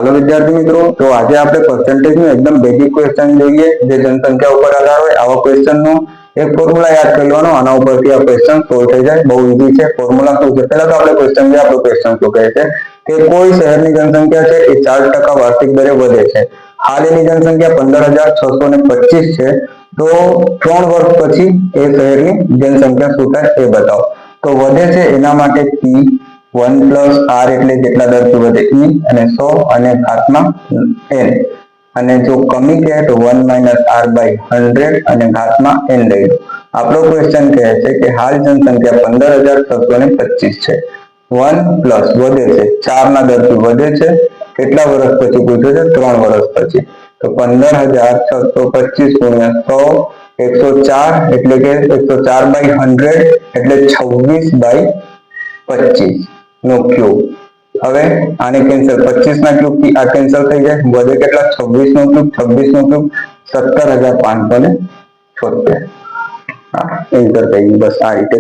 hello विद्यार्थी मित्रों, तो आज आप परसेंटेज में एकदम बेसिक क्वेश्चन જોઈએ જે જનસંખ્યા ઉપર આધાર હોય આવા ક્વેશ્ચન નો એક ફોર્મ્યુલા યાદ કરી લેવાનો આના ઉપરથી આ ક્વેશ્ચન સોલ્વ થઈ જાય બહુ ઈઝી છે ફોર્મ્યુલા શું છે પહેલા તો આપણે ક્વેશ્ચન જે આપણો ક્વેશ્ચન શું કહે છે કે કોઈ શહેરની જનસંખ્યા છે એ 4% વાર્ષિક દરે વધે છે હાલ એની જનસંખ્યા 15,625 છે તો 3 વર્ષ પછી એ શહેરની જનસંખ્યા શું થાય એ બતાવો તો વધે છે એના માટે p 1 plus r એટલે જેટલા દરથી વધે e અને 100 અને ઘાતમાં n અને જો કમી કહે તો 1 minus r by 100 અને ઘાતમાં n લઈ લો આપણો ક્વેશ્ચન કહે છે કે હાલ જનસંખ્યા 15,625 છે 1 plus વધે છે 4 ના દરથી વધે છે કેટલા વર્ષ પછી પૂછ્યું છે 3 વર્ષ પછી તો 15,625 ગુણ્યા 100 104 એટલે કે 104 by 100 એટલે 26 by 25 નો ક્યુબ હવે આને કેન્સલ 25 ના ક્યુબ થી આ કેન્સલ થઈ જાય વધે કેટલા 26 નો ક્યુબ 17,576 એન્સર થઈ ગયું બસ આ રીતે